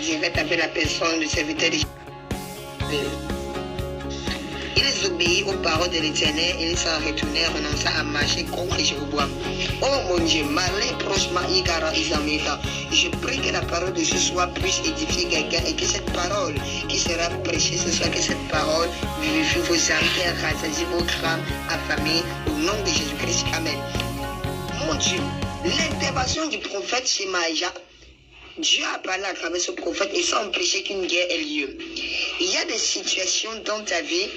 direct avec la personne, le serviteur de Jésus. Ils obéissent aux paroles de l'Éternel et ils s'en retournèrent, renonçant à marcher contre Jéroboam. Oh mon Dieu, malin prochement Igara Isameta. Je prie que la parole de ce soir puisse édifier quelqu'un et que cette parole qui sera prêchée ce soir, que cette parole vivifie vos artères, rassasie vos crânes, affamés, au nom de Jésus-Christ. Amen. Mon Dieu, l'intervention du prophète Shemaïa, Dieu a parlé à travers ce prophète et ça empêchait qu'une guerre ait lieu. Il y a des situations dans ta vie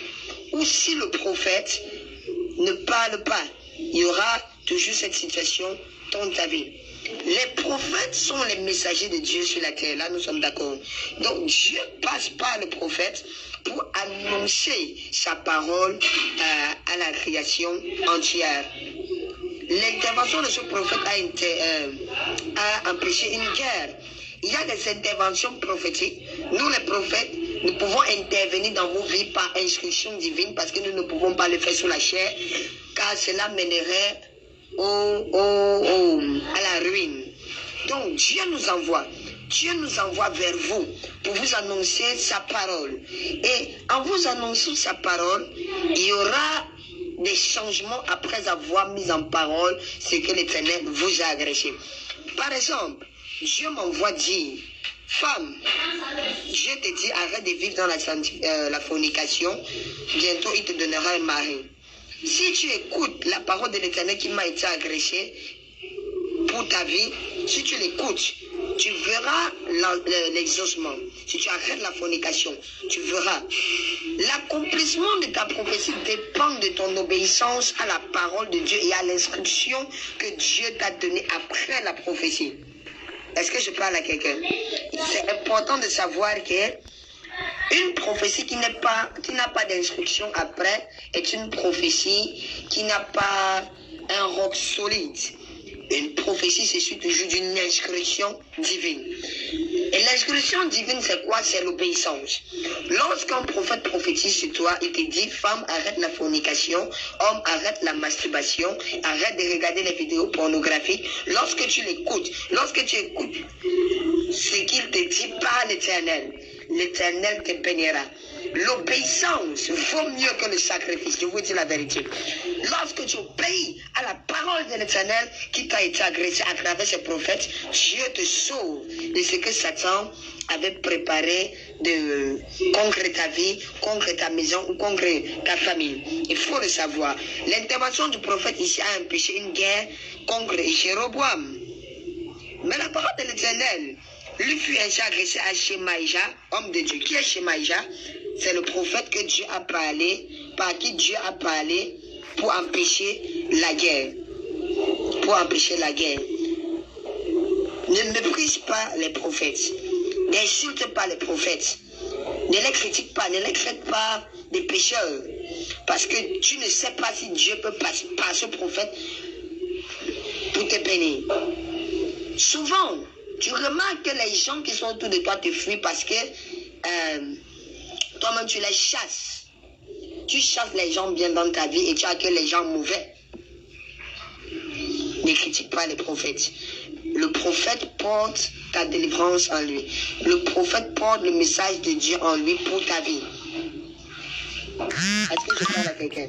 où si le prophète ne parle pas, il y aura toujours cette situation dans ta vie. Les prophètes sont les messagers de Dieu sur la terre. Là, nous sommes d'accord. Donc, Dieu passe par le prophète pour annoncer sa parole à la création entière. L'intervention de ce prophète a empêché une guerre. Il y a des interventions prophétiques. Nous, les prophètes, nous pouvons intervenir dans vos vies par instruction divine parce que nous ne pouvons pas le faire sous la chair, car cela mènerait à la ruine. Donc, Dieu nous envoie. Dieu nous envoie vers vous pour vous annoncer sa parole. Et en vous annonçant sa parole, il y aura des changements après avoir mis en parole ce que l'Éternel vous a adressé. Par exemple, Dieu m'envoie dire, femme, Dieu te dit, arrête de vivre dans la fornication, bientôt il te donnera un mari. Si tu écoutes la parole de l'Éternel qui m'a été adressée pour ta vie, si tu l'écoutes, tu verras l'exaucement. Si tu arrêtes la fornication, tu verras. L'accomplissement de ta prophétie dépend de ton obéissance à la parole de Dieu et à l'instruction que Dieu t'a donnée après la prophétie. Est-ce que je parle à quelqu'un? C'est important de savoir que une prophétie qui n'a pas d'instruction après est une prophétie qui n'a pas un roc solide. Une prophétie, c'est suit toujours d'une instruction divine. Et l'instruction divine, c'est quoi? C'est l'obéissance. Lorsqu'un prophète prophétise sur toi, il te dit, femme, arrête la fornication, homme, arrête la masturbation, arrête de regarder les vidéos pornographiques. Lorsque tu l'écoutes, ce qu'il te dit par l'Éternel, l'Éternel te bénira. L'obéissance vaut mieux que le sacrifice. Je vous dis la vérité. Lorsque tu obéis à la parole de l'Éternel qui t'a été agressé à travers ses prophètes, Dieu te sauve de ce que Satan avait préparé contre ta vie, contre ta maison ou contre ta famille. Il faut le savoir. L'intervention du prophète ici a empêché une guerre contre Jéroboam. Mais la parole de l'Éternel lui fut ainsi agressé à Shemaïa, homme de Dieu. Qui est Shemaïa? C'est le prophète que Dieu a parlé, par qui Dieu a parlé pour empêcher la guerre. Pour empêcher la guerre. Ne méprise pas les prophètes. N'insulte pas les prophètes. Ne les critique pas. Ne les traite pas des pécheurs. Parce que tu ne sais pas si Dieu peut passer par ce prophète pour te bénir. Souvent, tu remarques que les gens qui sont autour de toi te fuient parce que toi-même tu les chasses. Tu chasses les gens bien dans ta vie et tu accueilles les gens mauvais. Ne critique pas les prophètes. Le prophète porte ta délivrance en lui. Le prophète porte le message de Dieu en lui pour ta vie. Est-ce que je parle à quelqu'un?